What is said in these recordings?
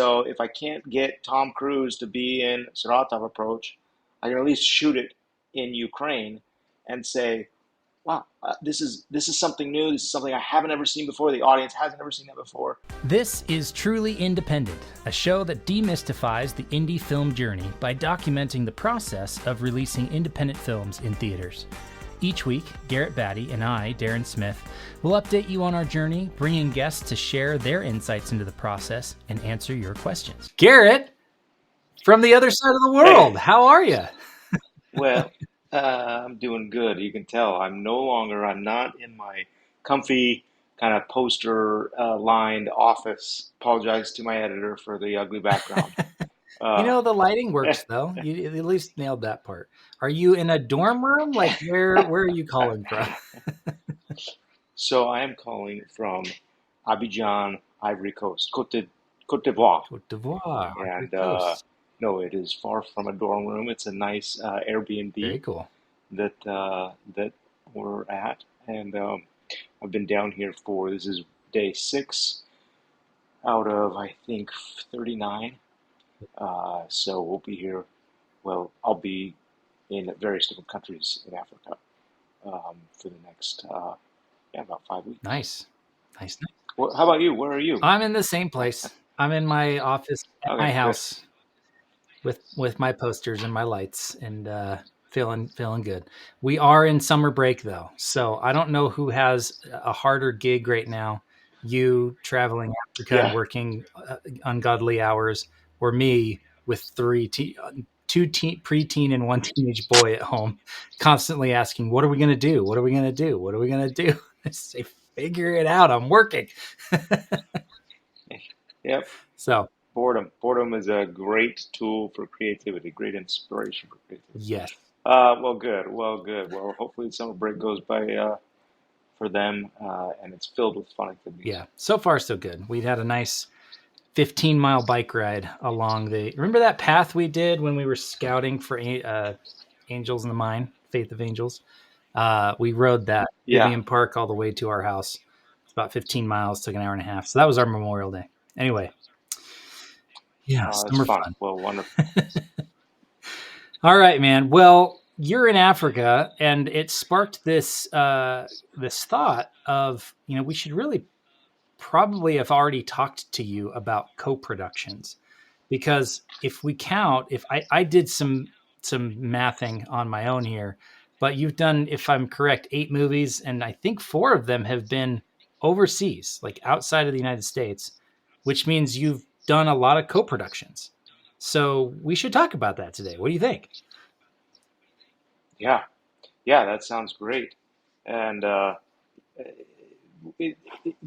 So if I can't get Tom Cruise to be in Saratov Approach, I can at least shoot it in Ukraine and say, "Wow, this is something new. This is something I haven't ever seen before. The audience hasn't ever seen that before." This is Truly Independent, a show that demystifies the indie film journey by documenting the process of releasing independent films in theaters. Each week, Garrett Batty and I, Darren Smith, will update you on our journey, bringing guests to share their insights into the process and answer your questions. Garrett, from the other side of the world, how are you? Well, I'm doing good. You can tell I'm not in my comfy kind of poster lined office. Apologize to my editor for the ugly background. The lighting works though. You at least nailed that part. Are you in a dorm room? Like where are you calling from? So I am calling from Abidjan, Ivory Coast, Côte d'Ivoire. Côte d'Ivoire, Ivory And Coast. no, it is far from a dorm room. It's a nice Airbnb Very cool. that we're at, and I've been down here for this is day 6 out of I think 39. So we'll be here. Well, I'll be in various different countries in Africa for the next about 5 weeks. Nice. Well, how about you? Where are you? I'm in the same place. I'm in my office at Okay, my good. house with my posters and my lights and feeling good. We are in summer break though, so I don't know who has a harder gig right now. You traveling Africa and Yeah. working ungodly hours, or me with two preteen and one teenage boy at home, constantly asking, "What are we going to do? What are we going to do? What are we going to do?" I say, "Figure it out. I'm working." Yep. So Boredom is a great tool for creativity, great inspiration for creativity. yes. Well, good. Well, hopefully the summer break goes by for them, and it's filled with fun activities. Yeah, so far so good. We had a nice 15-mile bike ride along remember that path we did when we were scouting for Angels in the Mine, Faith of Angels? We rode that Yeah. Vivian Park all the way to our house. It's about 15 miles, took an hour and a half. So that was our Memorial Day. Anyway, yeah, That's summer fun. fun. Well, wonderful. All right, man. Well, you're in Africa, and it sparked this thought of, we should really probably have already talked to you about co-productions, because if we count, if I did some mathing on my own here, but you've done, if I'm correct, 8 movies, and I think 4 of them have been overseas, like outside of the United States, which means you've done a lot of co-productions. So we should talk about that today. What do you think? Yeah, that sounds great, and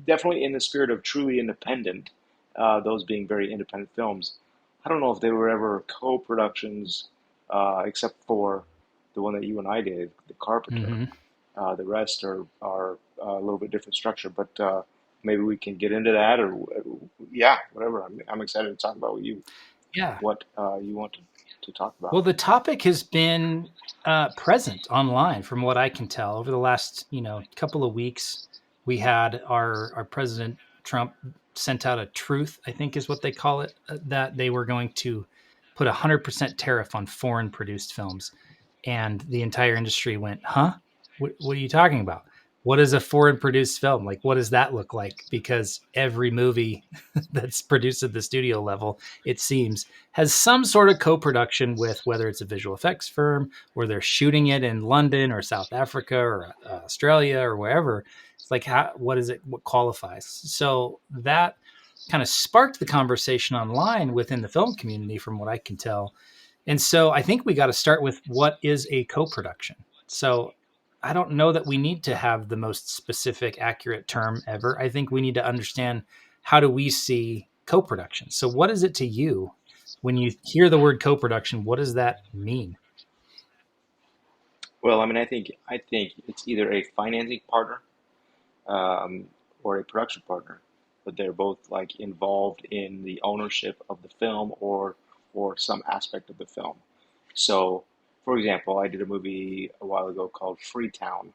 definitely in the spirit of truly independent, those being very independent films. I don't know if they were ever co-productions, except for the one that you and I did, The Carpenter. Mm-hmm. The rest are a little bit different structure, but maybe we can get into that, or yeah, whatever. I'm excited to talk about with you. Yeah. What you want to talk about. Well, the topic has been present online, from what I can tell, over the last couple of weeks. We had our President Trump sent out a truth, I think is what they call it, that they were going to put 100% tariff on foreign produced films, and the entire industry went, "Huh? What are you talking about? What is a foreign produced film? Like, what does that look like?" Because every movie that's produced at the studio level, it seems, has some sort of co-production with, whether it's a visual effects firm or they're shooting it in London or South Africa or Australia or wherever. It's like, what is it? What qualifies? So that kind of sparked the conversation online within the film community, from what I can tell. And so I think we got to start with, what is a co-production? So I don't know that we need to have the most specific, accurate term ever. I think we need to understand, how do we see co-production? So what is it to you when you hear the word co-production? What does that mean? Well, I mean, I think it's either a financing partner um, or a production partner, but they're both like involved in the ownership of the film or some aspect of the film. So, for example, I did a movie a while ago called Freetown.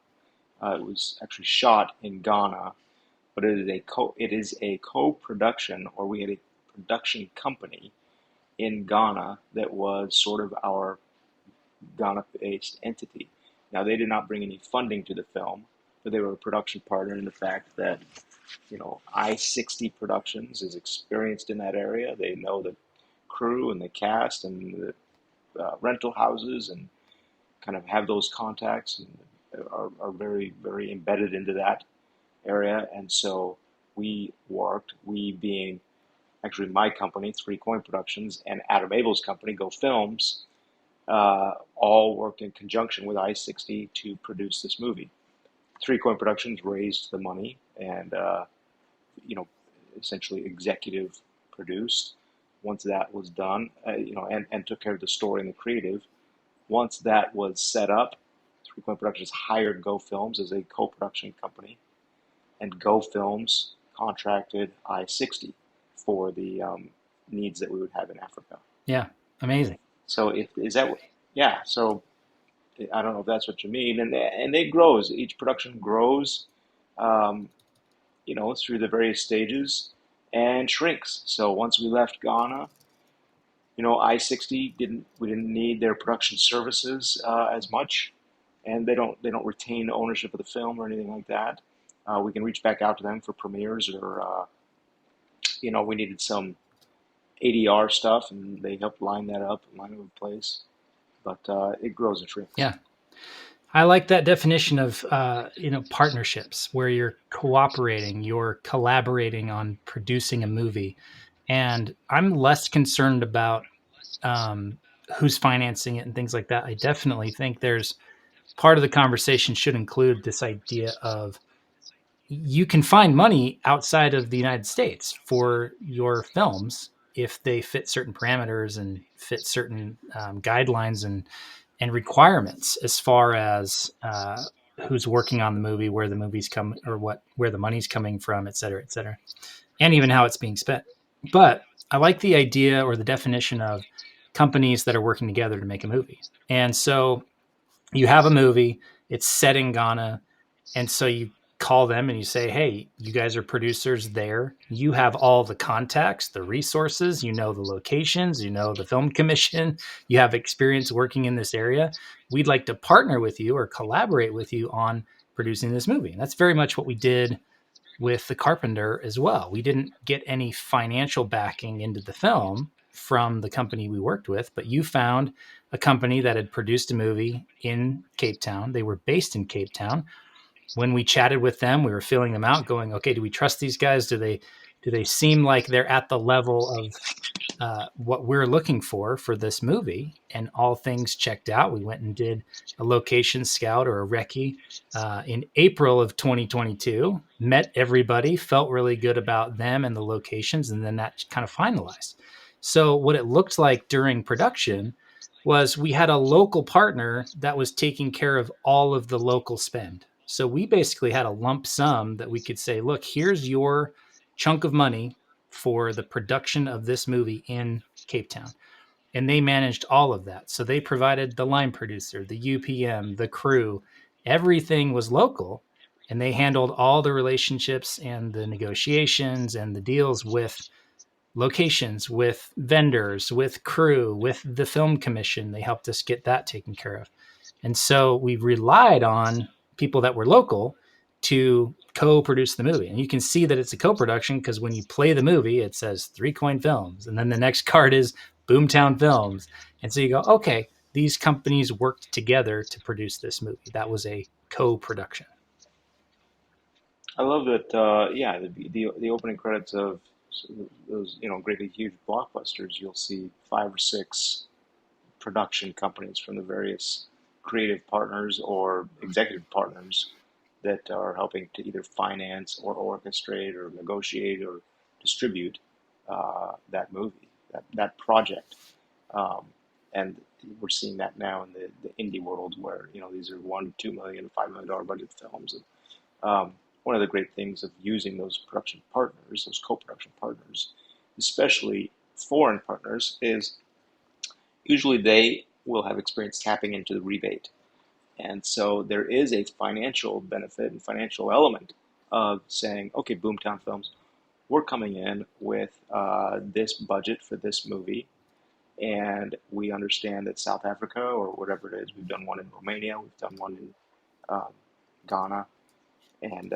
It was actually shot in Ghana, but it is a co-production, or we had a production company in Ghana that was sort of our Ghana-based entity. Now, they did not bring any funding to the film, but they were a production partner in the fact that, I-60 Productions is experienced in that area. They know the crew and the cast and the rental houses, and kind of have those contacts, and are very, very embedded into that area. And so we being actually my company, Three Coin Productions, and Adam Abel's company, Go Films, all worked in conjunction with I-60 to produce this movie. Three Coin Productions raised the money and, essentially executive produced. Once that was done, and took care of the story and the creative. Once that was set up, Three Coin Productions hired Go Films as a co-production company, and Go Films contracted I-60 for the needs that we would have in Africa. Yeah, amazing. So yeah. So I don't know if that's what you mean, and it grows. Each production grows, um, through the various stages, and shrinks. So once we left Ghana, I-60 we didn't need their production services as much, and they don't retain ownership of the film or anything like that. We can reach back out to them for premieres, or we needed some ADR stuff, and they helped line it in place. But it grows and shrinks. Yeah. I like that definition of partnerships, where you're cooperating, you're collaborating on producing a movie, and I'm less concerned about who's financing it and things like that. I definitely think there's part of the conversation should include this idea of you can find money outside of the United States for your films if they fit certain parameters and fit certain guidelines and requirements as far as who's working on the movie, where the movie's come, or where the money's coming from, et cetera, and even how it's being spent. But I like the idea or the definition of companies that are working together to make a movie. And so you have a movie, it's set in Ghana, and so you call them and you say, hey, you guys are producers there. You have all the contacts, the resources, the locations, the film commission, you have experience working in this area. We'd like to partner with you or collaborate with you on producing this movie. And that's very much what we did with The Carpenter as well. We didn't get any financial backing into the film from the company we worked with, but you found a company that had produced a movie in Cape Town. They were based in Cape Town. When we chatted with them, we were filling them out going, okay, do we trust these guys? Do they seem like they're at the level of what we're looking for this movie? And all things checked out. We went and did a location scout or a recce in April of 2022, met everybody, felt really good about them and the locations, and then that kind of finalized. So what it looked like during production was we had a local partner that was taking care of all of the local spend. So we basically had a lump sum that we could say, look, here's your chunk of money for the production of this movie in Cape Town. And they managed all of that. So they provided the line producer, the UPM, the crew, everything was local. And they handled all the relationships and the negotiations and the deals with locations, with vendors, with crew, with the film commission. They helped us get that taken care of. And so we relied on people that were local to co-produce the movie. And you can see that it's a co-production because when you play the movie, it says Three Coin Films. And then the next card is BoomTown Films. And so you go, okay, these companies worked together to produce this movie. That was a co-production. I love that. Yeah, the opening credits of those great big huge blockbusters. You'll see 5 or 6 production companies from the various creative partners or executive partners that are helping to either finance or orchestrate or negotiate or distribute that movie, that project. Um, and we're seeing that now in the indie world, where these are $1, $2 million, $5 million budget films. And, one of the great things of using those production partners, those co-production partners, especially foreign partners, is usually they will have experience tapping into the rebate. And so there is a financial benefit and financial element of saying, okay, BoomTown Films, we're coming in with this budget for this movie, and we understand that South Africa or whatever it is, we've done one in Romania, we've done one in um, Ghana, and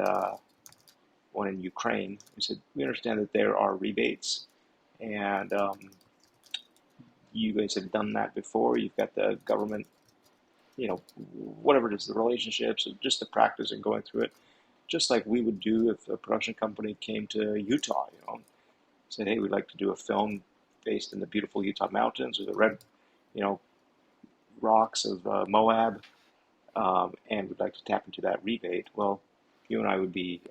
one in Ukraine. We said we understand that there are rebates, and you guys have done that before. You've got the government, whatever it is, the relationships, just the practice and going through it, just like we would do if a production company came to Utah, said, hey, we'd like to do a film based in the beautiful Utah mountains or the red, you know, rocks of Moab, and we'd like to tap into that rebate. Well, you and I would be,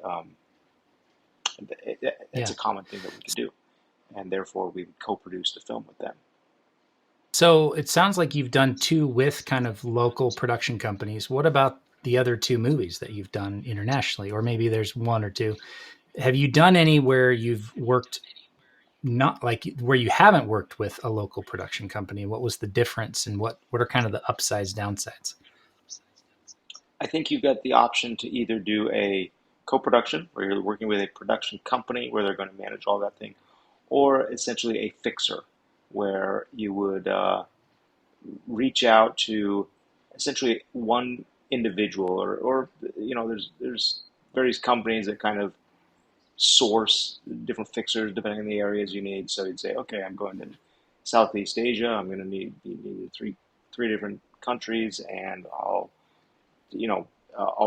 it's Yeah. a common thing that we could do. And therefore, we would co-produce the film with them. So it sounds like you've done two with kind of local production companies. What about the other two movies that you've done internationally? Or maybe there's one or two. Have you done any where you've worked not like where you haven't worked with a local production company? What was the difference and what are kind of the upsides, downsides? I think you've got the option to either do a co-production, where you're working with a production company where they're going to manage all that thing, or essentially a fixer, where you would reach out to essentially one individual, or there's various companies that kind of source different fixers depending on the areas you need. So you'd say, okay, I'm going to Southeast Asia. I'm going to need three different countries, and I'll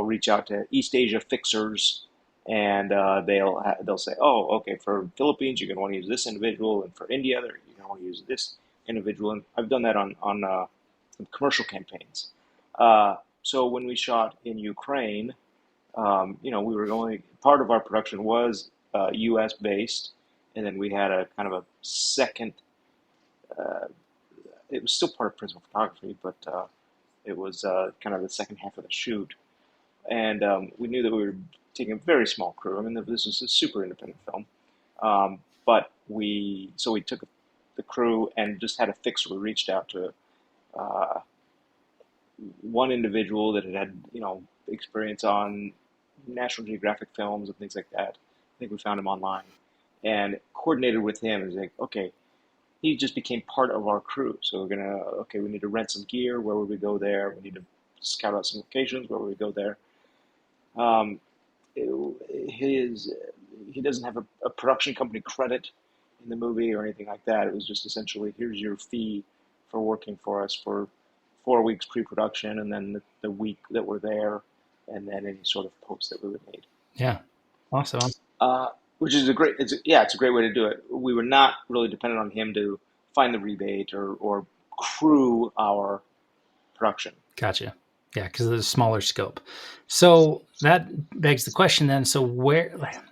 reach out to East Asia fixers, and they'll say, oh, okay, for Philippines you're going to want to use this individual, and for India you're going to want to use this individual. And I've done that on some commercial campaigns. So when we shot in Ukraine, we were only part of our production was U.S. based, and then we had a kind of a second. Uh, it was still part of principal photography, but it was kind of the second half of the shoot, and we knew that we were taking a very small crew. I mean, this was a super independent film, but we took the crew and just had a fixer. We reached out to uh, one individual that had experience on National Geographic films and things like that. I think we found him online and coordinated with him. It was like, okay, he just became part of our crew. So we need to rent some gear. Where would we go there? We need to scout out some locations. Where would we go there? Um, he doesn't have a production company credit in the movie or anything like that. It was just essentially, here's your fee for working for us for 4 weeks pre-production, and then the week that we're there, and then any sort of post that we would need. Yeah. Awesome. Which is it's a great way to do it. We were not really dependent on him to find the rebate or crew our production. Gotcha. Yeah, because of the smaller scope. So that begs the question then. So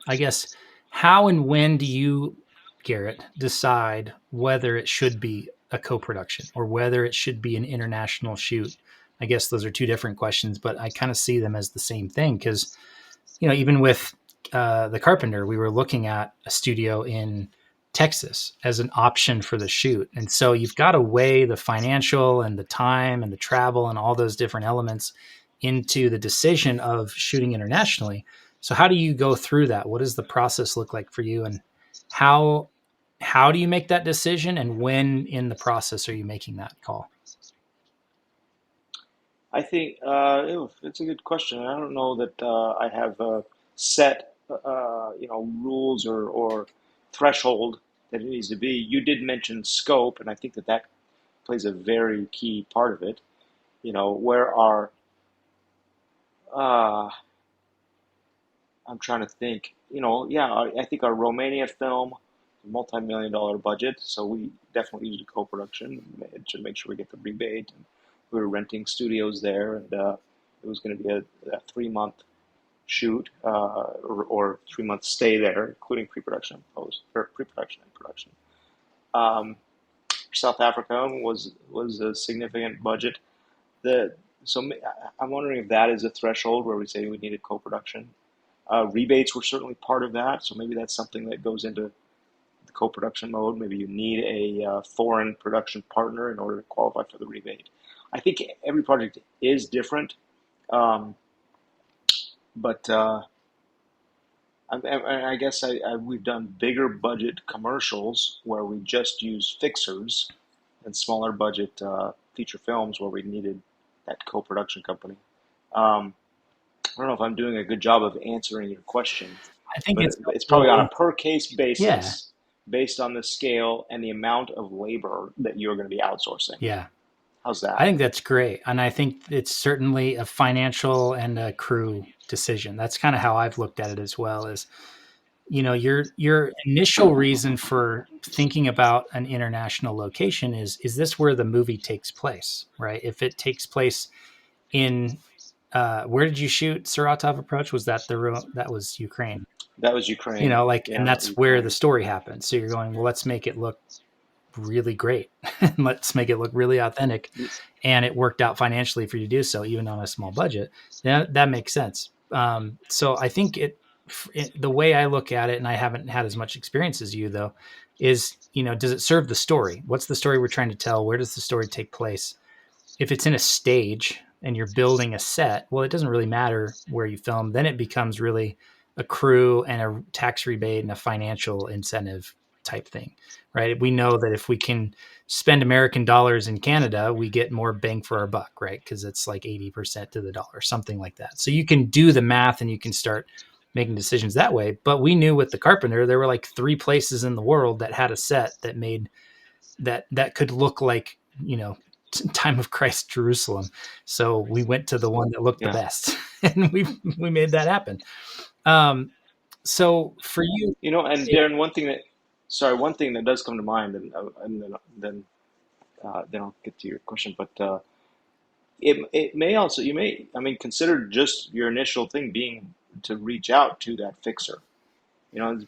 I guess, how and when do you, Garrett, decide whether it should be a co-production or whether it should be an international shoot? I guess those are two different questions, but I kind of see them as the same thing because, even with The Carpenter, we were looking at a studio in Texas as an option for the shoot. And so you've got to weigh the financial and the time and the travel and all those different elements into the decision of shooting internationally. So how do you go through that? What does the process look like for you, and how do you make that decision, and when in the process are you making that call? I think it's a good question. I don't know that I have set rules or threshold that it needs to be. You did mention scope, and I think that plays a very key part of it. Where uh, I'm trying to think. Yeah, I think our Romania film, multi-million-dollar budget, so we definitely used a co-production to make sure we get the rebate. And we were renting studios there, and it was going to be a 3-month shoot or 3-month stay there, including pre-production and production. Um, South Africa was a significant budget. The so I'm wondering if that is a threshold where we say we need a co-production. Rebates were certainly part of that, so maybe that's something that goes into the co-production mode. Maybe you need a foreign production partner in order to qualify for the rebate. I think every project is different, um, but I guess we've done bigger budget commercials where we just use fixers, and smaller budget feature films where we needed that co-production company. Um, I don't know if I'm doing a good job of answering your question, I think but it's it's probably on a helpful. per case Yeah. basis based on the scale and the amount of labor that you're going to be outsourcing. Yeah. How's I that? think that's great. And I think it's certainly a financial and a crew decision. That's kind of how I've looked at it as well is, your initial reason for thinking about an international location is this where the movie takes place, right? If it takes place in where did you shoot Saratov Approach? Was that that was Ukraine? That was Ukraine. And Yeah, that's where the Ukraine. story happens. So you're going, well, let's make it look really great and let's make it look really authentic. And it worked out financially for you to do so, even on a small budget. That makes sense. So I think the way I look at it, and I haven't had as much experience as you though, is, does it serve the story? What's the story we're trying to tell? Where does the story take place? If it's in a stage and you're building a set, well, it doesn't really matter where you film. Then it becomes really a crew and a tax rebate and a financial incentive type thing, right? We know that if we can spend American dollars in Canada, we get more bang for our buck, right? Because it's like 80% to the dollar, something like that. So you can do the math and you can start making decisions that way. But we knew with the Carpenter, there were like 3 places in the world that had a set that made that could look like, time of Christ Jerusalem. So we went to the one that looked the Yeah. best, and we made that happen. Um, so for you, And say, Darren, one thing that does come to mind, and then I'll get to your question, but it may also, you may, I mean, consider just your initial thing being to reach out to that fixer. You know,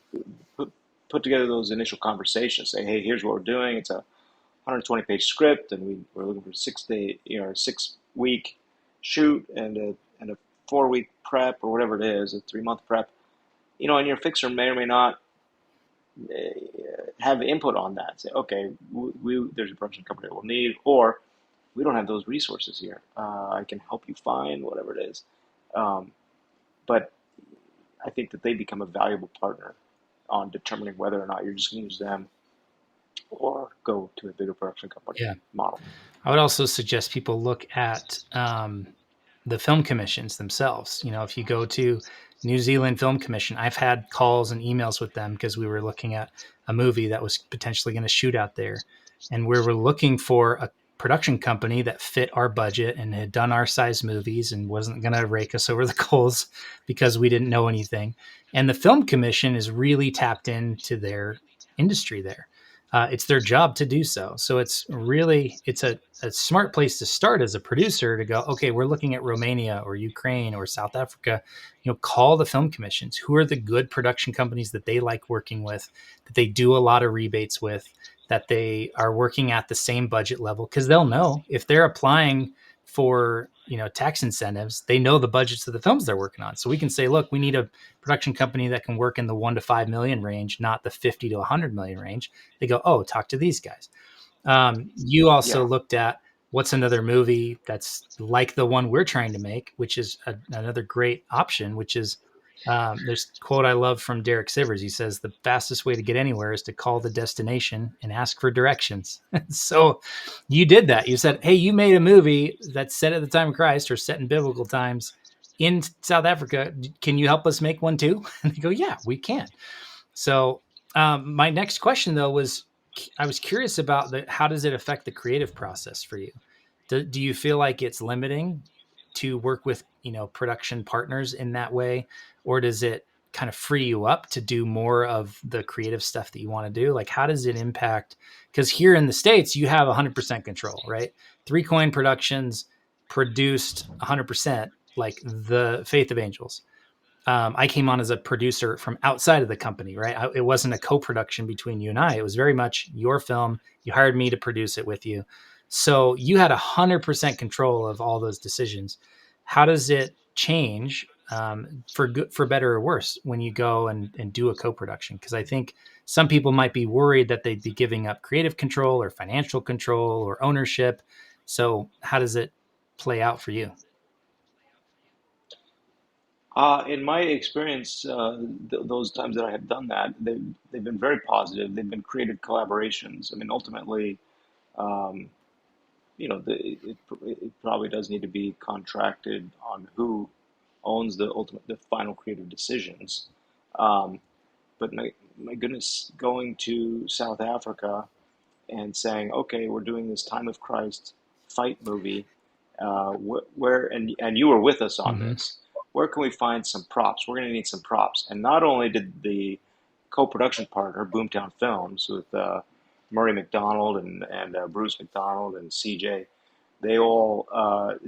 put put together those initial conversations. Say, hey, here's what we're doing. It's a 120-page script, and we're looking for 6 day, 6 week shoot and a 4 week prep or whatever it is, a 3 month prep. And your fixer may or may not have input on that. Say, okay, there's a production company that we'll need, or we don't have those resources here. I can help you find whatever it is. Um, but I think that they become a valuable partner on determining whether or not you're just going to use them or go to a bigger production company yeah, model. I would also suggest people look at the film commissions themselves. If you go to New Zealand Film Commission, I've had calls and emails with them because we were looking at a movie that was potentially going to shoot out there. And we were looking for a production company that fit our budget and had done our size movies and wasn't going to rake us over the coals because we didn't know anything. And the Film Commission is really tapped into their industry there. It's their job to do so. So it's a smart place to start as a producer to go, okay, we're looking at Romania or Ukraine or South Africa. Call the film commissions. Who are the good production companies that they like working with, that they do a lot of rebates with, that they are working at the same budget level? Because they'll know if they're applying for tax incentives, they know the budgets of the films they're working on. So we can say, look, we need a production company that can work in the 1 to 5 million range, not the 50 to 100 million range. They go, oh, talk to these guys. You also Yeah, looked at what's another movie that's like the one we're trying to make, which is another great option, which is there's a quote I love from Derek Sivers. He says, the fastest way to get anywhere is to call the destination and ask for directions. So you did that. You said, hey, you made a movie that's set at the time of Christ or set in biblical times in South Africa. Can you help us make one too? And they go, yeah, we can. So my next question though was, I was curious about how does it affect the creative process for you? Do you feel like it's limiting to work with production partners in that way, or does it kind of free you up to do more of the creative stuff that you want to do? Like, how does it impact? Because here in the States, you have 100% control, right? Three Coin Productions produced 100%, like the Faith of Angels. I came on as a producer from outside of the company, right? It wasn't a co-production between you and I. It was very much your film. You hired me to produce it with you. So you had 100% control of all those decisions. How does it change for good, for better or worse when you go and do a co-production? Because I think some people might be worried that they'd be giving up creative control or financial control or ownership. So how does it play out for you? In my experience, those times that I have done that, they've been very positive. They've been creative collaborations. I mean, ultimately, um, it probably does need to be contracted on who owns the final creative decisions. Um, but my goodness, going to South Africa and saying, okay, we're doing this Time of Christ fight movie, where and you were with us on Hmm. this. Where can we find some props? We're going to need some props. And not only did the co-production partner, BoomTown Films, with Murray McDonald and Bruce McDonald and CJ, they all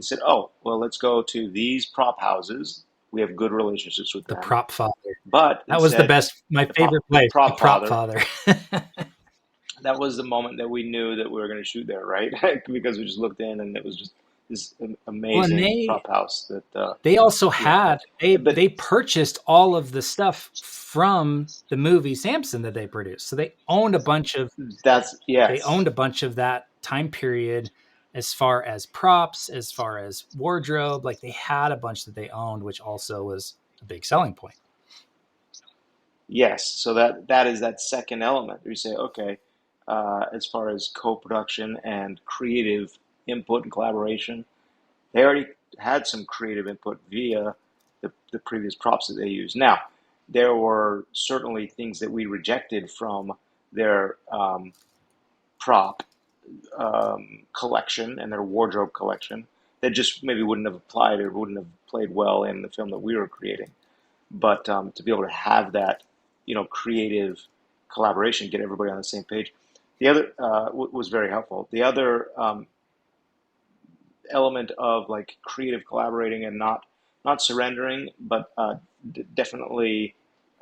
said, "Oh, well, let's go to these prop houses. We have good relationships with The them." prop father. But they That was the said, best, my "The favorite the place, the prop prop father." father. That was the moment that we knew that we were going to shoot there, right? Because we just looked in and it was just this Well, and amazing prop house that, they also you know. had But they purchased all of the stuff from the movie Samson that they produced. So that's they yes, owned a bunch of that time period as far as props, as far as wardrobe. Like they had a bunch that they owned, which also was a big selling point. yes. So that is that second element. We say, okay, as far as co-production and creative input and collaboration, they already had some creative input via the previous props that they used. Now, there were certainly things that we rejected from their prop collection and their wardrobe collection that just maybe wouldn't have applied or wouldn't have played well in the film that we were creating. But to be able to have that, creative collaboration, get everybody on the same page, the other was very helpful. The other element of like creative collaborating and not surrendering, but definitely,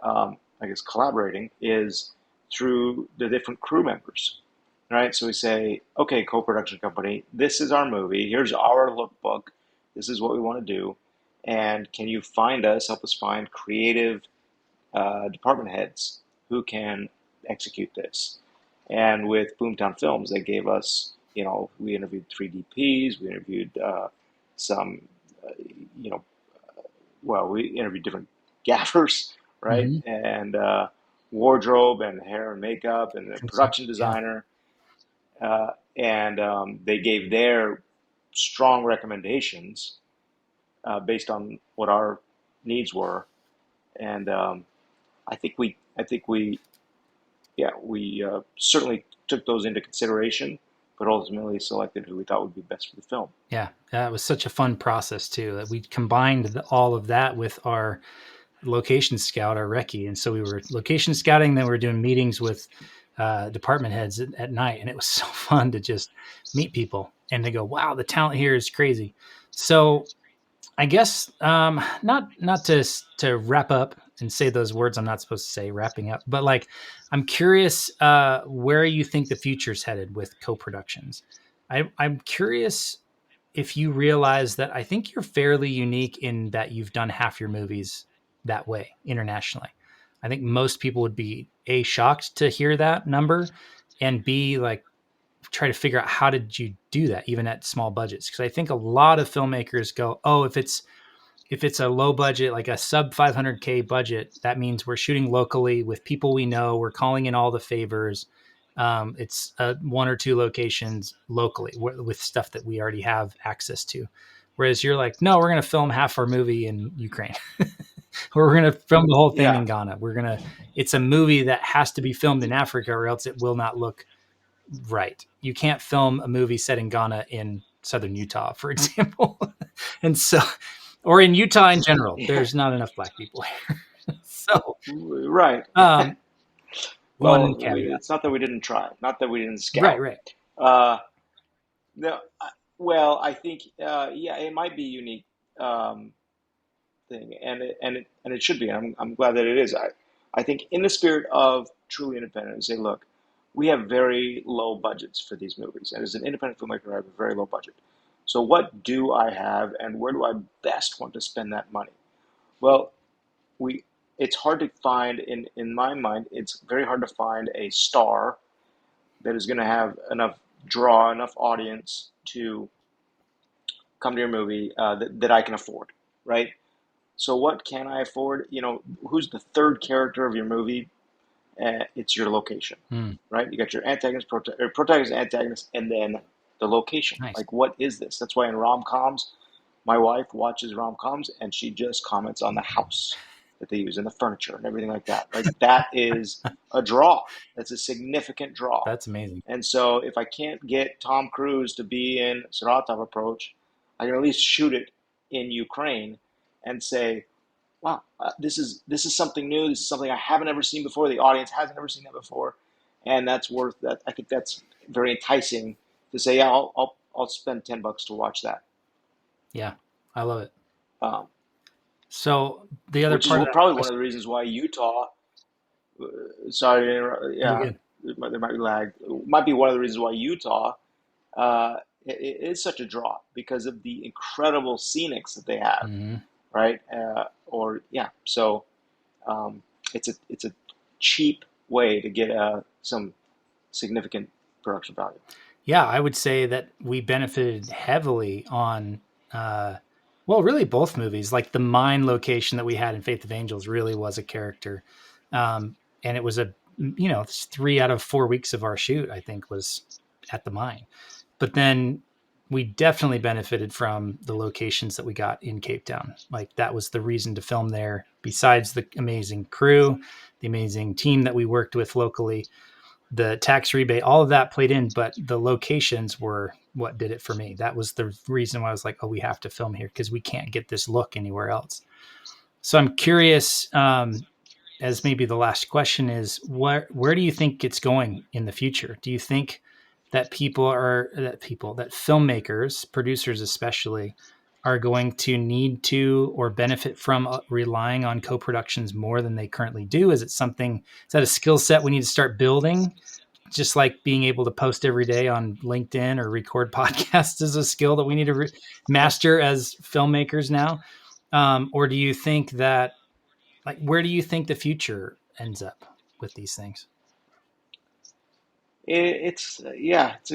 I guess, collaborating is through the different crew members, right? So we say, okay, co-production company, this is our movie. Here's our lookbook. This is what we want to do, and can you help us find creative department heads who can execute this? And with Boomtown Films, they gave us, we interviewed 3DPs, we interviewed some, you know, well, we interviewed different gaffers, right? Mm-hmm. And wardrobe and hair and makeup and the production Yeah. designer. And they gave their strong recommendations based on what our needs were. And I think we yeah, we certainly took those into consideration, but ultimately selected who we thought would be best for the film. Yeah. It was such a fun process too. That we combined all of that with our location scout, our recce. And so we were location scouting, then we were doing meetings with department heads at night. And it was so fun to just meet people and they go, wow, the talent here is crazy. So I guess not to wrap up and say those words I'm not supposed to say, wrapping up, but like I'm curious where you think the future's headed with co-productions. I'm curious if you realize that I think you're fairly unique in that you've done half your movies that way internationally. I think most people would be A, shocked to hear that number, and B, like try to figure out how did you do that even at small budgets, because I think a lot of filmmakers go, oh, if it's a low budget, like a sub 500K budget, that means we're shooting locally with people we know, we're calling in all the favors. It's one or two locations locally with stuff that we already have access to. Whereas you're like, no, we're going to film half our movie in Ukraine, or we're going to film the whole thing in Yeah, Ghana. It's a movie that has to be filmed in Africa or else it will not look right. You can't film a movie set in Ghana in southern Utah, for example. And so, or in Utah in general, yeah, there's not enough black people here. So, right. um, one Well, caveat. it's not that we didn't try, not that we didn't Right, scout. right. Uh, no, well, I think yeah, it might be a unique um, thing, and it should be. I'm glad that it is. I think in the spirit of truly independent, we say, look, we have very low budgets for these movies, and as an independent filmmaker, I have a very low budget. So what do I have, and where do I best want to spend that money? Well, we it's hard to find in my mind. It's very hard to find a star that is going to have enough audience to come to your movie that I can afford, right? So what can I afford? Who's the third character of your movie? It's your location, Mm, right? You got your antagonist, protagonist, antagonist, and then the location. nice. Like, what is this? That's why in rom-coms, my wife watches rom-coms and she just comments on the house that they use and the furniture and everything like that. Like, that is a draw. That's a significant draw. That's amazing. And so if I can't get Tom Cruise to be in Saratov Approach, I can at least shoot it in Ukraine and say, wow, this is something new. This is something I haven't ever seen before. The audience hasn't ever seen that before, and that's worth that. I think that's very enticing to say, yeah, I'll spend $10 to watch that. Yeah, I love it. Um, So the other which is part of that probably one of question, the reasons why Utah. Sorry to interrupt. you're Yeah, good. there might be lag. It might be one of the reasons why Utah it is such a draw because of the incredible scenics that they have, Mm-hmm. right? Or yeah, so um, it's a cheap way to get some significant production value. Yeah, I would say that we benefited heavily on, well, really both movies. Like the mine location that we had in Faith of Angels really was a character, and it was it's 3 out of 4 weeks of our shoot, I think, was at the mine. But then we definitely benefited from the locations that we got in Cape Town. Like that was the reason to film there. Besides the amazing crew, the amazing team that we worked with locally, the tax rebate, all of that played in, but the locations were what did it for me. That was the reason why I was like, oh, we have to film here because we can't get this look anywhere else. So I'm curious, as maybe the last question is, where do you think it's going in the future? Do you think that that filmmakers, producers especially, are going to need to or benefit from relying on co-productions more than they currently do? Is that a skill set we need to start building? Just like being able to post every day on LinkedIn or record podcasts is a skill that we need to master as filmmakers now. Or do you think that, like, where do you think the future ends up with these things? It's yeah, it's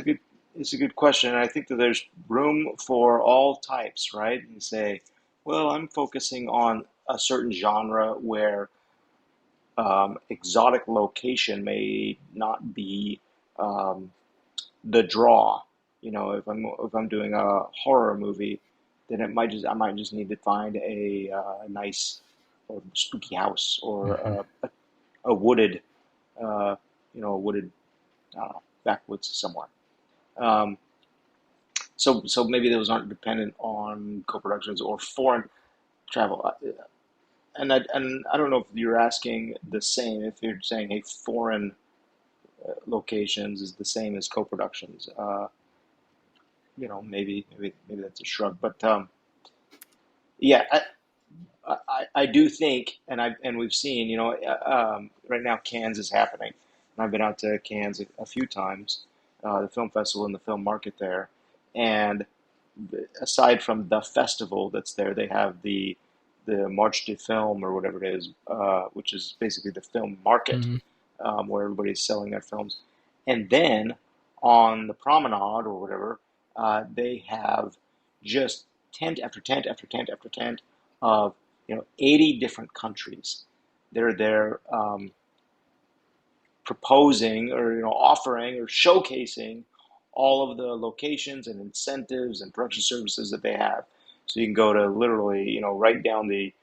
a good question. And I think that there's room for all types, right? And say, well, I'm focusing on a certain genre where exotic location may not be um, the draw. If I'm doing a horror movie, then I might just need to find a nice or spooky house or Mm-hmm. a wooded, a wooded, I don't know, backwoods somewhere. Um, so maybe those aren't dependent on co-productions or foreign travel. And I don't know if you're asking the same. If you're saying, hey, foreign locations is the same as co-productions. Maybe that's a shrug, but yeah, I do think, and we've seen, right now Cannes is happening, and I've been out to Cannes a few times, the film festival and the film market there, and aside from the festival that's there, they have the March de Film or whatever it is, which is basically the film market, Mm-hmm. where everybody's selling their films, and then on the promenade or whatever, they have just tent after tent after tent after tent of 80 different countries. They're there proposing or offering or showcasing all of the locations and incentives and production services that they have. So you can go to literally right down the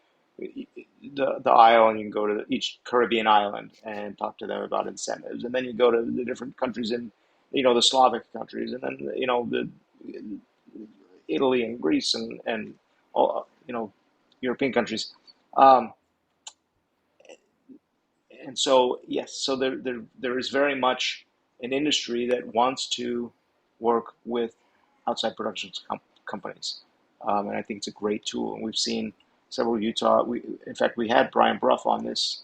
aisle, and you can go to each Caribbean island and talk to them about incentives, and then you go to the different countries in the Slavic countries, and then the Italy and Greece and all European countries. Um, and so yes, so there is very much an industry that wants to work with outside productions companies, and I think it's a great tool. And we've seen several Utah. In fact, we had Brian Bruff on this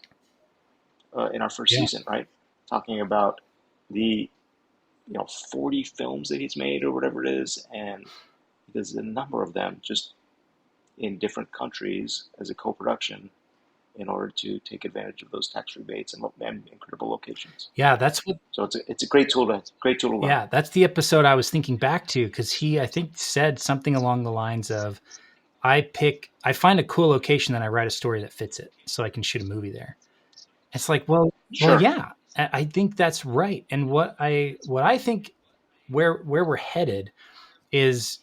in our first Yeah. season, right, talking about the 40 films that he's made or whatever it is, and there's a number of them just in different countries as a co-production in order to take advantage of those tax rebates and incredible locations. Yeah. That's what, So it's a great tool to learn. yeah, that's the episode I was thinking back to because he, I think, said something along the lines of, I find a cool location, then I write a story that fits it so I can shoot a movie there. It's like, well, Sure. yeah, I think that's right. And what I think where we're headed is,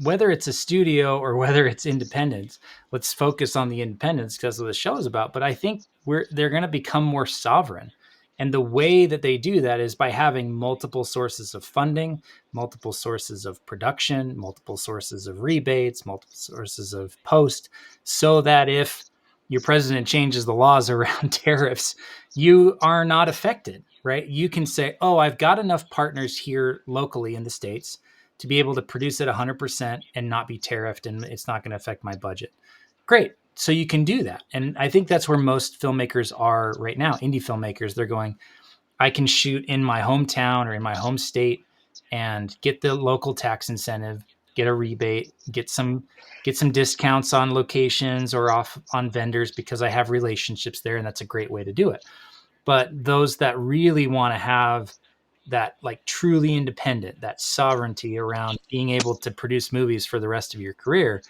whether it's a studio or whether it's independence, let's focus on the independence because of the show is about. But I think they're going to become more sovereign. And the way that they do that is by having multiple sources of funding, multiple sources of production, multiple sources of rebates, multiple sources of post, so that if your president changes the laws around tariffs, you are not affected, right? You can say, oh, I've got enough partners here locally in the States to be able to produce it 100% and not be tariffed, and it's not going to affect my budget. Great. So you can do that. And I think that's where most filmmakers are right now. Indie filmmakers, they're going, I can shoot in my hometown or in my home state and get the local tax incentive, get a rebate, get some discounts on locations or off on vendors because I have relationships there, and that's a great way to do it. But those that really want to have that, like, truly independent, that sovereignty around being able to produce movies for the rest of your career,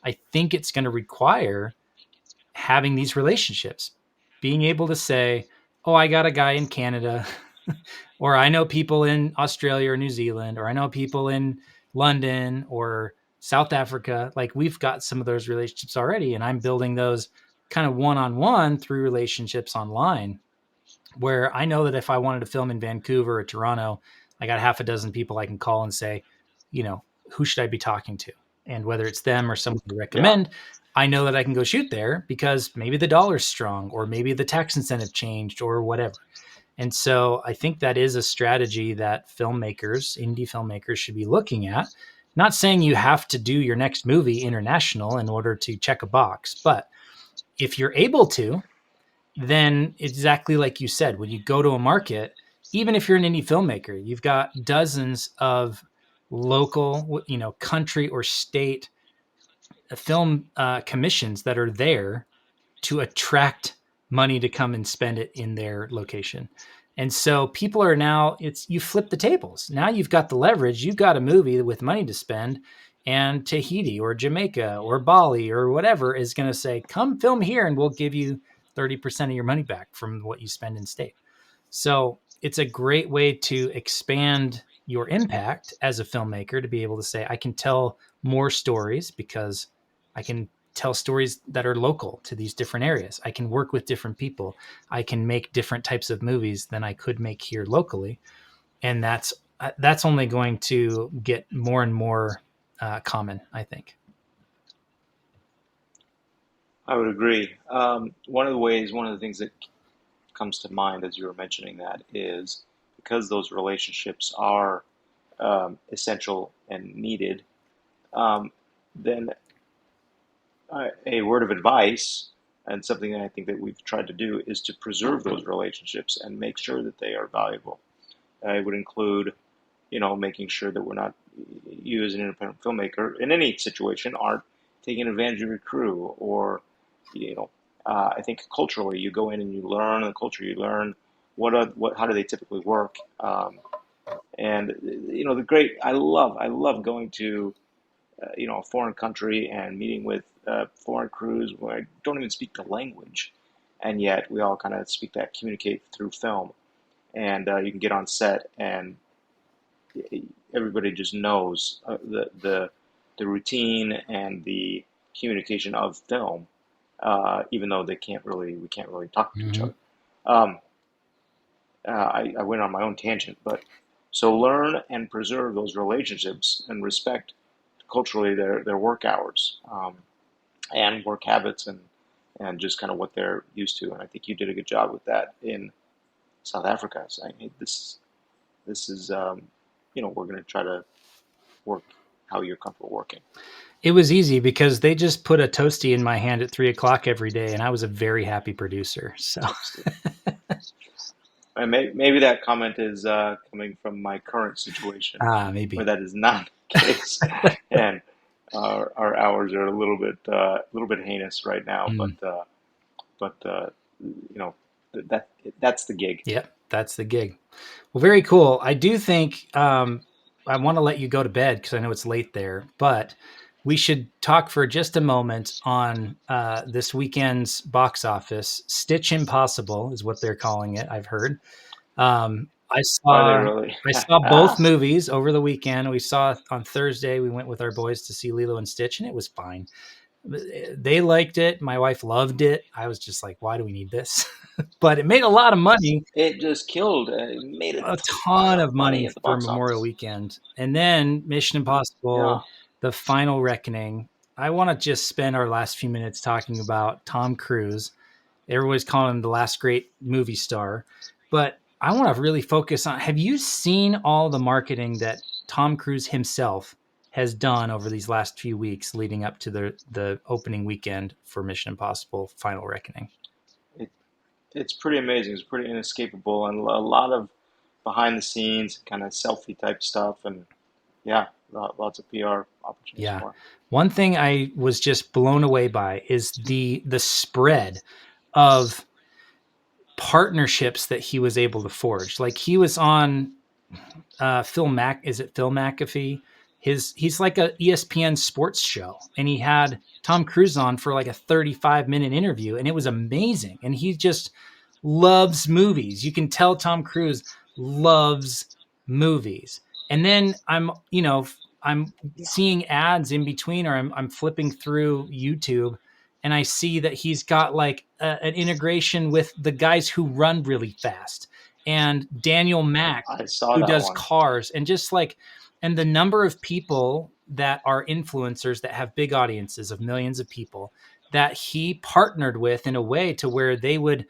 I think it's going to require having these relationships, being able to say, oh, I got a guy in Canada, or I know people in Australia or New Zealand, or I know people in London or South Africa. Like, we've got some of those relationships already, and I'm building those kind of one-on-one through relationships online, where I know that if I wanted to film in Vancouver or Toronto, I got half a dozen people I can call and say, who should I be talking to? And whether it's them or someone to Yeah. recommend, I know that I can go shoot there because maybe the dollar's strong, or maybe the tax incentive changed, or whatever. And so I think that is a strategy that filmmakers, indie filmmakers, should be looking at. Not saying you have to do your next movie international in order to check a box, but if you're able to, then exactly like you said, when you go to a market, even if you're an indie filmmaker, you've got dozens of local, country or state film commissions that are there to attract money to come and spend it in their location. And so people are now, you flip the tables. Now you've got the leverage. You've got a movie with money to spend, and Tahiti or Jamaica or Bali or whatever is going to say, come film here and we'll give you 30% of your money back from what you spend in state. So it's a great way to expand your impact as a filmmaker, to be able to say, I can tell more stories because I can tell stories that are local to these different areas. I can work with different people. I can make different types of movies than I could make here locally. And that's only going to get more and more common, I think. I would agree. One of the things that comes to mind as you were mentioning that is because those relationships are essential and needed, um, then a word of advice and something that I think that we've tried to do is to preserve those relationships and make sure that they are valuable. I would include, making sure that we're not, you as an independent filmmaker in any situation aren't taking advantage of your crew, or, I think culturally you go in and you learn the culture, you learn how do they typically work, and I love going to a foreign country and meeting with foreign crews where I don't even speak the language, and yet we all kind of communicate through film, and you can get on set and everybody just knows the routine and the communication of film, even though we can't really talk to each Mm-hmm. other. Um, I went on my own tangent, but so learn and preserve those relationships and respect culturally their work hours, and work habits, and just kind of what they're used to. And I think you did a good job with that in South Africa, saying, hey, this is we're going to try to work how you're comfortable working. It was easy because they just put a toasty in my hand at 3 o'clock every day, and I was a very happy producer. So, Toasty. And maybe that comment is coming from my current situation, where maybe. that is not the case, and our hours are a little bit heinous right now. Mm. But that's the gig. Yep, that's the gig. Well, very cool. I do think I want to let you go to bed because I know it's late there, but we should talk for just a moment on this weekend's box office. Stitch Impossible is what they're calling it, I've heard. I Are they saw really? I saw both movies over the weekend. We saw on Thursday. We went with our boys to see Lilo and Stitch, and it was fine. They liked it. My wife loved it. I was just like, why do we need this? But it made a lot of money, It just killed. It made a a ton ton of of money money at the for box Memorial office. Weekend. And then Mission Yeah, Impossible, The Final Reckoning. I want to just spend our last few minutes talking about Tom Cruise. Everybody's calling him the last great movie star. But I want to really focus on, have you seen all the marketing that Tom Cruise himself has done over these last few weeks leading up to the opening weekend for Mission Impossible Final Reckoning? it, it's pretty amazing. It's pretty inescapable, and a lot of behind the scenes kind of selfie type stuff, and yeah, lots of PR opportunities Yeah. for him. One thing I was just blown away by is the spread of partnerships that he was able to forge. Like he was on Phil McAfee? He's like a ESPN sports show, and he had Tom Cruise on for like a 35-minute interview, and it was amazing. And he just loves movies. You can tell Tom Cruise loves movies. And then I'm Yeah, seeing ads in between, or I'm flipping through YouTube, and I see that he's got like an integration with the guys who run really fast, and Daniel Mack, I saw who that does one. cars, and just like, and the number of people that are influencers that have big audiences of millions of people that he partnered with in a way to where they would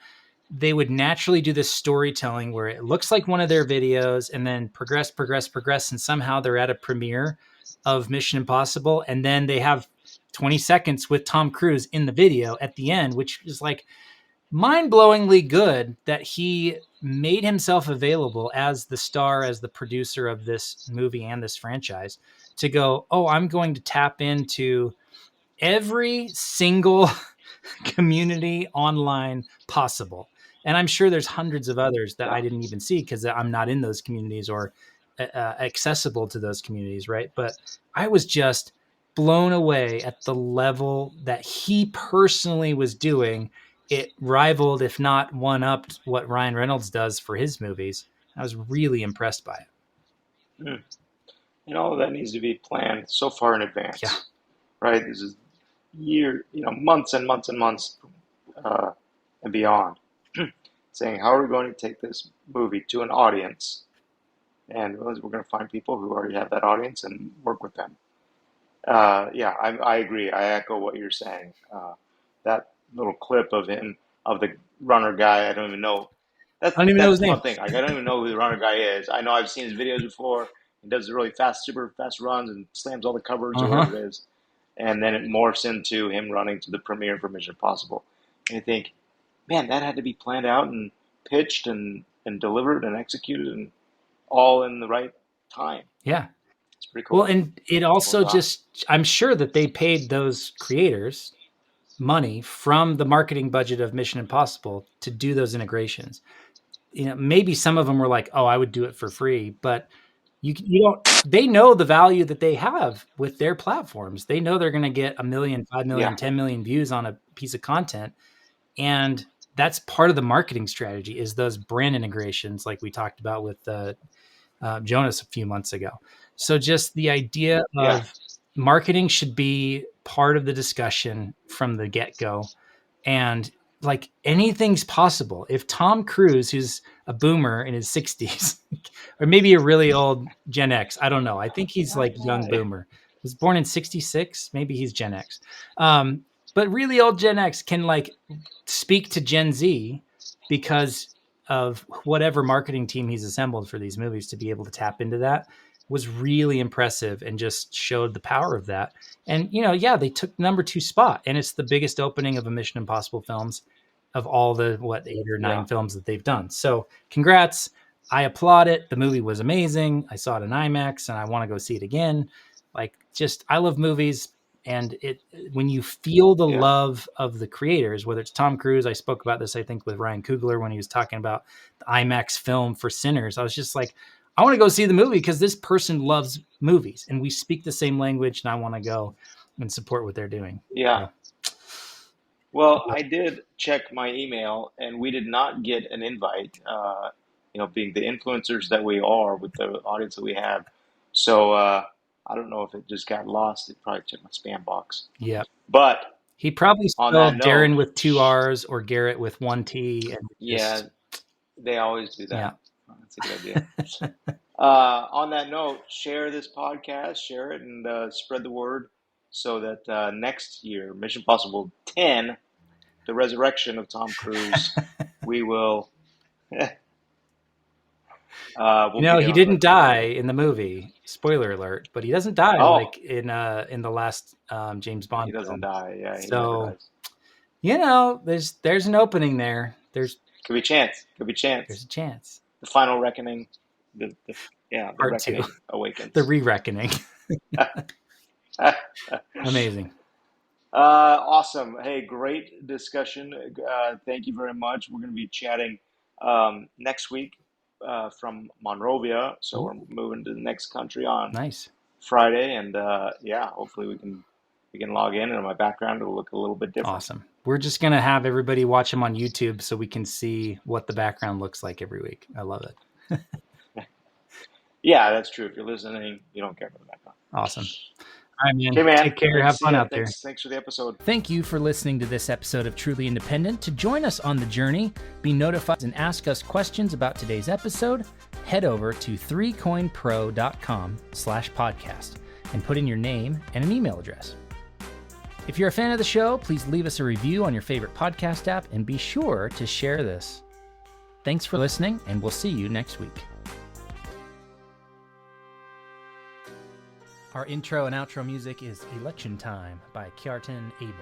naturally do this storytelling where it looks like one of their videos and then progress, and somehow they're at a premiere of Mission Impossible, and then they have 20 seconds with Tom Cruise in the video at the end, which is like mind-blowingly good that he made himself available as the star, as the producer of this movie and this franchise, to go, oh, I'm going to tap into every single community online possible. And I'm sure there's hundreds of others that I Yeah, didn't even see because I'm not in those communities or accessible to those communities, right? But I was just blown away at the level that he personally was doing. It rivaled, if not one upped, what Ryan Reynolds does for his movies. I was really impressed by it. mm. And all of that needs to be planned so far in Yeah. advance, right? This is months and months and months uh, and beyond, saying how are we going to take this movie to an audience, and we're going to find people who already have that audience and work with them. Yeah, I agree. I echo what you're saying. That little clip of him, of the runner guy, I don't even know. I don't even know his That's name. one thing. Like, I don't even know who the runner guy is. I know I've seen his videos before. He does really fast, super fast runs and slams all the cupboards or Uh-huh. whatever it is. And then it morphs into him running to the premiere for Mission Impossible. And you think, man, that had to be planned out and pitched and delivered and executed and all in the right time. Yeah. It's pretty Well, cool. and it Well also done. just, I'm sure that they paid those creators money from the marketing budget of Mission Impossible to do those integrations. Maybe some of them were like, "Oh, I would do it for free," but you don't. They know the value that they have with their platforms. They know they're going to get 1 million, 5 million, Yeah, 10 million views on a piece of content, and that's part of the marketing strategy. Is those brand integrations, like we talked about with Jonas a few months ago. So just the idea yeah, of marketing should be part of the discussion from the get go, and like anything's possible. If Tom Cruise, who's a boomer in his 60s, or maybe a really old Gen X, I don't know. I think he's like young yeah, boomer. Was born in 66, maybe he's Gen X. But really old Gen X can like speak to Gen Z because of whatever marketing team he's assembled for these movies to be able to tap into that was really impressive and just showed the power of that. And yeah, they took number 2 spot, and it's the biggest opening of a Mission Impossible films of all the 8 or 9 yeah, films that they've done. So congrats. I applaud it. The movie was amazing. I saw it in IMAX and I want to go see it again. Like, just, I love movies, and it, when you feel the yeah, love of the creators, whether it's Tom Cruise, I spoke about this, I think, with Ryan Coogler when he was talking about the IMAX film for Sinners. I was just like, I want to go see the movie because this person loves movies and we speak the same language, and I want to go. and support what they're doing. Yeah. So, Well, I did check my email, and we did not get an invite. Being the influencers that we are with the audience that we have. So I don't know if it just got lost. It probably checked my spam box. yeah. But He probably on that spelled note, Darren with 2 R's or Garrett with 1 T. And yeah, just, they always do yeah. that. That's a good idea. On that note, share this podcast, share it, and spread the word so that next year, Mission Possible 10, the resurrection of Tom Cruise, we will we'll be He down didn't with the die road. in the movie. Spoiler alert! But he doesn't die Oh, like in the last James he Bond doesn't film. die. Yeah, he never So dies. there's an opening there. There's Could be chance. Could be a chance. chance. The final reckoning. The Part 2, reckoning awakens. the re-reckoning. Amazing. Awesome. Hey, great discussion. Thank you very much. We're going to be chatting next week from Monrovia. So we're moving to the next country on Nice. Friday, and hopefully we can log in, and my background will look a little bit different. Awesome. We're just gonna have everybody watch them on YouTube so we can see what the background looks like every week. I love it. Yeah, that's true. If you're listening, you don't care about the background. Awesome. All right, man. Okay, man. Take care. Great to Have see fun ya. out there. Thanks for the episode. Thank you for listening to this episode of Truly Independent. To join us on the journey, be notified and ask us questions about today's episode, head over to 3coinpro.com/podcast and put in your name and an email address. If you're a fan of the show, please leave us a review on your favorite podcast app and be sure to share this. Thanks for listening, and we'll see you next week. Our intro and outro music is Election Time by Kjartan Abel.